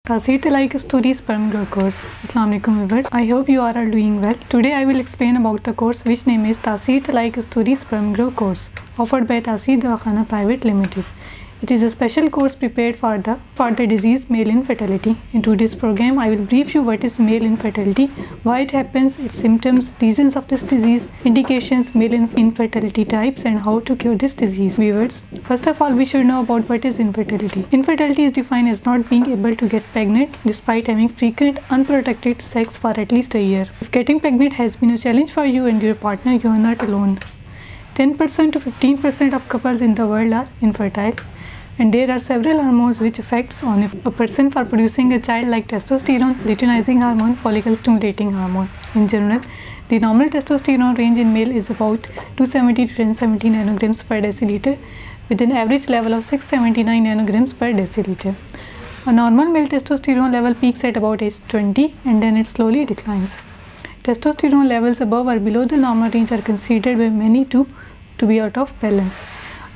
Taseer Talai Kasturi Sperm Grow Course. Assalamualaikum viewers. I hope you are all doing well. Today I will explain about the course which name is Taseer Talai Kasturi Sperm Grow Course, offered by Taseer Dawakhana Private Limited. It is a special course prepared for the disease male infertility. In today's program, I will brief you what is male infertility, why it happens, its symptoms, reasons of this disease, indications, male infertility types, and how to cure this disease. Viewers, first of all, we should know about what is infertility. Infertility is defined as not being able to get pregnant despite having frequent unprotected sex for at least a year. If getting pregnant has been a challenge for you and your partner, you are not alone. 10% to 15% of couples in the world are infertile. And there are several hormones which affects on a person for producing a child, like testosterone, luteinizing hormone, follicle stimulating hormone. In general, the normal testosterone range in male is about 270 to 1070 nanograms per deciliter, with an average level of 679 nanograms per deciliter. A normal male testosterone level peaks at about age 20 and then it slowly declines. Testosterone levels above or below the normal range are considered by many to be out of balance.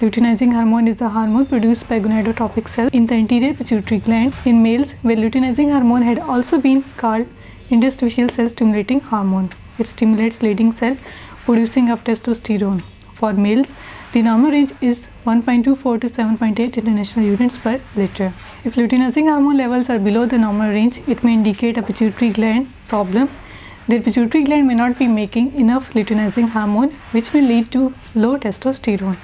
Luteinizing hormone is the hormone produced by gonadotropic cells in the anterior pituitary gland in males, where luteinizing hormone had also been called interstitial cell stimulating hormone. It stimulates leading cell producing of testosterone. For males, the normal range is 1.24 to 7.8 international units per liter. If luteinizing hormone levels are below the normal range, it may indicate a pituitary gland problem. The pituitary gland may not be making enough luteinizing hormone, which may lead to low testosterone.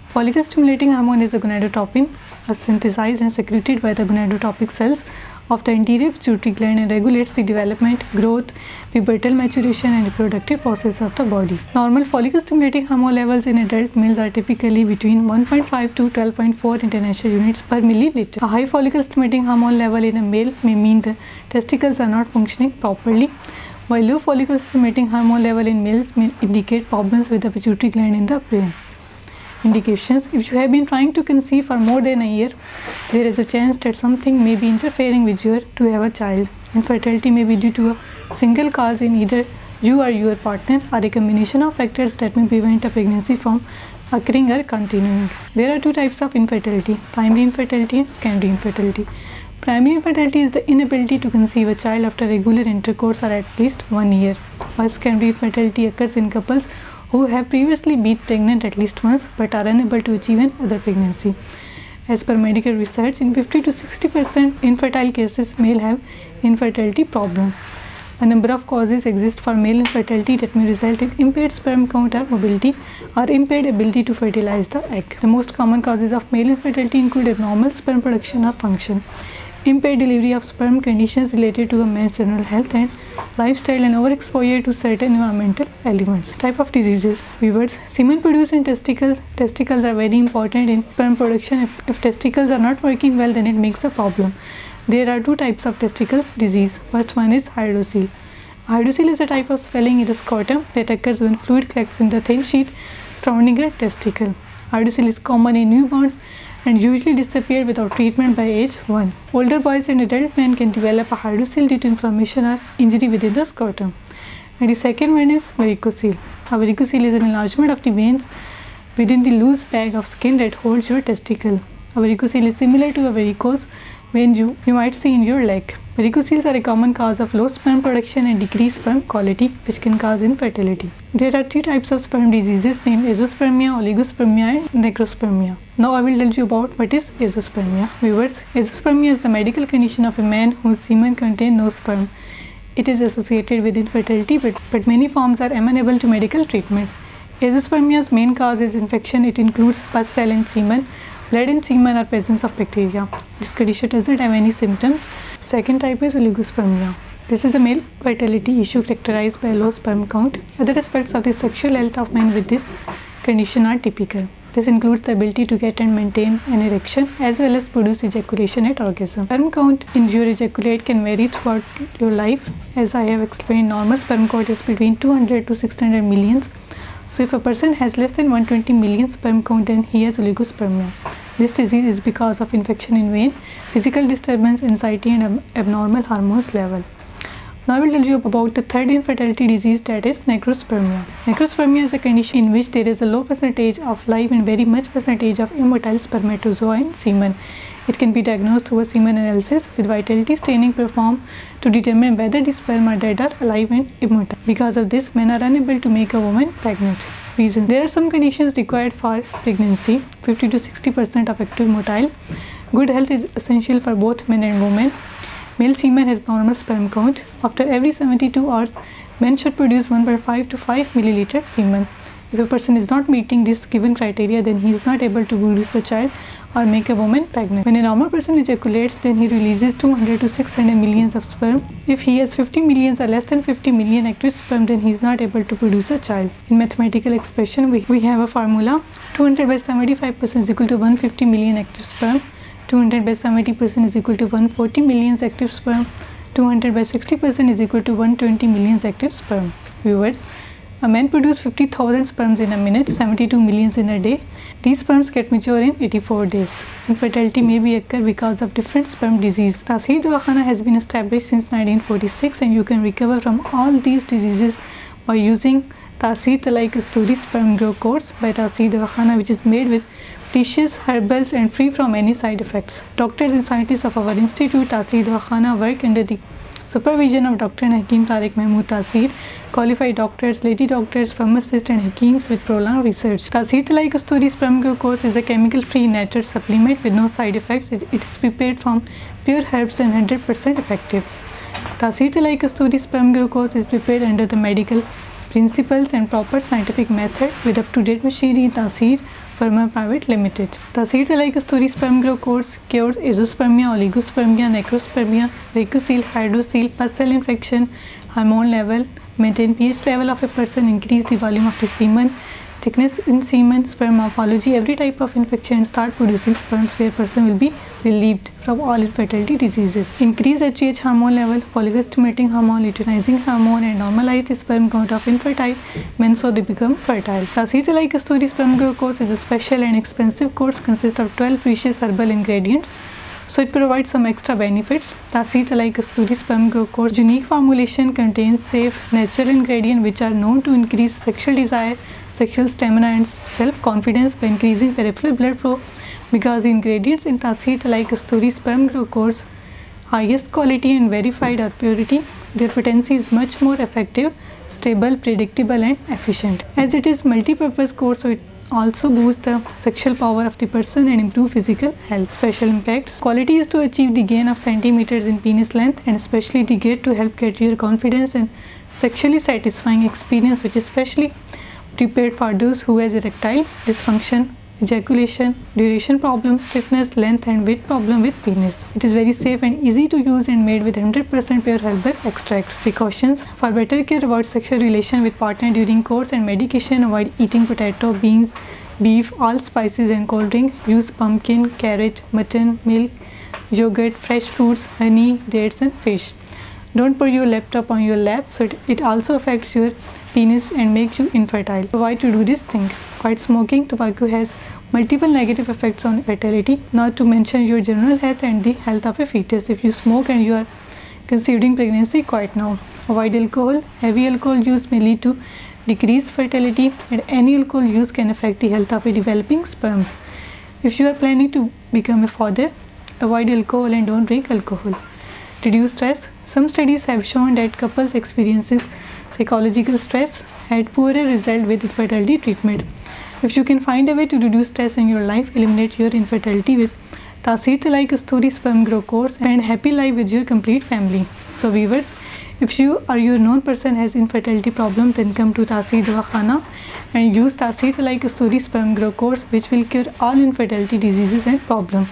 Follicle stimulating hormone is a gonadotropin, synthesized and secreted by the gonadotropic cells of the anterior pituitary gland and regulates the development, growth, pubertal maturation and reproductive process of the body. Normal follicle stimulating hormone levels in adult males are typically between 1.5 to 12.4 international units per milliliter. A high follicle stimulating hormone level in a male may mean the testicles are not functioning properly, while low follicle stimulating hormone level in males may indicate problems with the pituitary gland in the brain. Indications: if you have been trying to conceive for more than a year, there is a chance that something may be interfering with you to have a child. Infertility may be due to a single cause in either you or your partner, or a combination of factors that may prevent a pregnancy from occurring or continuing. There are two types of infertility: primary infertility and secondary infertility. Primary infertility is the inability to conceive a child after regular intercourse or at least 1 year, while secondary infertility occurs in couples who have previously been pregnant at least once but are unable to achieve another pregnancy. As per medical research, in 50 to 60% infertile cases, male have infertility problem. A number of causes exist for male infertility that may result in impaired sperm count or mobility, or impaired ability to fertilize the egg. The most common causes of male infertility include abnormal sperm production or function, impaired delivery of sperm, conditions related to a man's general health and lifestyle, and overexposure to certain environmental elements. Type of diseases. Viewers, semen produced in testicles. Testicles are very important in sperm production. If testicles are not working well, then it makes a problem. There are two types of testicles disease. First one is hydrocele. Hydrocele is a type of swelling in the scrotum that occurs when fluid collects in the thin sheet surrounding a testicle. Hydrocele is common in newborns and usually disappear without treatment by age 1. Older boys and adult men can develop a hydrocele due to inflammation or injury within the scrotum. And the second one is varicocele. A varicocele is an enlargement of the veins within the loose bag of skin that holds your testicle. A varicocele is similar to a varicose vein you might see in your leg. Varicoceles are a common cause of low sperm production and decreased sperm quality, which can cause infertility. There are three types of sperm diseases named azoospermia, oligospermia and necrospermia. Now I will tell you about what is azoospermia. Viewers, azoospermia is the medical condition of a man whose semen contains no sperm. It is associated with infertility, but many forms are amenable to medical treatment. Azoospermia's main cause is infection. It includes pus cell in semen, blood in semen, or presence of bacteria. This condition does not have any symptoms. Second type is oligospermia. This is a male fertility issue characterized by low sperm count. Other aspects of the sexual health of men with this condition are typical. This includes the ability to get and maintain an erection as well as produce ejaculation at orgasm. Sperm count in your ejaculate can vary throughout your life. As I have explained, normal sperm count is between 200 to 600 millions. So if a person has less than 120 million sperm count, then he has oligospermia. This disease is because of infection in vein, physical disturbance, anxiety and abnormal hormones level. Now I will tell you about the third infertility disease, that is necrospermia. Necrospermia is a condition in which there is a low percentage of live and very much percentage of immotile spermatozoa in semen. It can be diagnosed through a semen analysis with vitality staining performed to determine whether the sperm are dead or alive and immotile. Because of this, men are unable to make a woman pregnant. Reasons: there are some conditions required for pregnancy. 50 to 60% of active motile. Good health is essential for both men and women. Male semen has normal sperm count. After every 72 hours, men should produce 1.5 to 5 milliliter semen. If a person is not meeting this given criteria, then he is not able to produce a child or make a woman pregnant. When a normal person ejaculates, then he releases 200 to 600 millions of sperm. If he has 50 millions or less than 50 million active sperm, then he is not able to produce a child. In mathematical expression, we have a formula: 200 by 75% is equal to 150 million active sperm. 200 by 70% is equal to 140 million active sperm. 200 by 60% is equal to 120 million active sperm. Viewers, a man produces 50,000 sperms in a minute, 72 millions in a day. These sperms get mature in 84 days. Infertility may be occur because of different sperm disease. Taseer Dawakhana has been established since 1946, and you can recover from all these diseases by using Taseer Talai Kasturi Sperm Grow course by Taseer Dawakhana, which is made with precious herbals and free from any side effects. Doctors and scientists of our institute, Taseer Dawakhana, work under the supervision of Dr. Hakim Tariq Mahmood Taseer, qualified doctors, lady doctors, pharmacists and Hakims with prolonged research. Taseer Talai Kasturi Sperm Grow course is a chemical-free natural supplement with no side effects. It is prepared from pure herbs and 100% effective. Taseer Talai Kasturi Sperm Grow course is prepared under the medical principles and proper scientific method with up-to-date machinery in Taseer Pharma Private Limited. Taseer Talai Kasturi Sperm Grow course cures azoospermia, oligospermia, necrospermia, varicocele, hydrocele, pus cell infection, hormone level, maintain pH level of a person, increase the volume of the semen, thickness in semen, sperm morphology, every type of infection, and start producing sperms where person will be relieved from all infertility diseases. Increase HGH hormone level, follicle-stimulating hormone, luteinizing hormone, and normalize the sperm count of infertile men so they become fertile. Taseer Talai Kasturi Sperm Grow course is a special and expensive course, consists of 12 precious herbal ingredients, so it provides some extra benefits. Taseer Talai Kasturi Sperm Grow course unique formulation contains safe natural ingredients which are known to increase sexual desire, sexual stamina and self-confidence by increasing peripheral blood flow. Because the ingredients in Taseer Talai Kasturi Sperm Grow course highest quality and verified are purity, their potency is much more effective, stable, predictable and efficient. As it is multi-purpose course, so it also boosts the sexual power of the person and improve physical health. Special impacts: quality is to achieve the gain of centimeters in penis length, and especially the gait to help get your confidence and sexually satisfying experience, which is especially prepared for those who has erectile dysfunction, ejaculation, duration problem, stiffness, length and weight problem with penis. It is very safe and easy to use and made with 100% pure herbal extracts. Precautions: for better care about sexual relation with partner during course and medication, avoid eating potato, beans, beef, all spices and cold drink. Use pumpkin, carrot, mutton, milk, yogurt, fresh fruits, honey, dates and fish. Don't put your laptop on your lap, so it also affects your penis and makes you infertile. Why to do this thing? Quit smoking. Tobacco has multiple negative effects on fertility, not to mention your general health and the health of a fetus. If you smoke and you are considering pregnancy, quit now. Avoid alcohol. Heavy alcohol use may lead to decreased fertility, and any alcohol use can affect the health of a developing sperms. If you are planning to become a father, avoid alcohol and don't drink alcohol. Reduce stress. Some studies have shown that couples experiences psychological stress had poorer result with infertility treatment. If you can find a way to reduce stress in your life, eliminate your infertility with Taseer Talai Kasturi Sperm Grow course and happy life with your complete family. So viewers, if you or your known person has infertility problem, then come to Taseer Dawakhana and use Taseer Talai Kasturi Sperm Grow course, which will cure all infertility diseases and problems.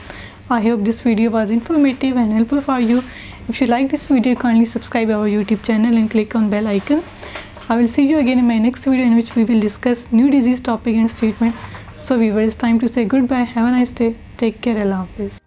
I hope this video was informative and helpful for you. If you like this video, kindly subscribe our YouTube channel and click on bell icon. I will see you again in my next video, in which we will discuss new disease topic and treatment. So viewers, it's time to say goodbye. Have a nice day. Take care. Allah Hafiz.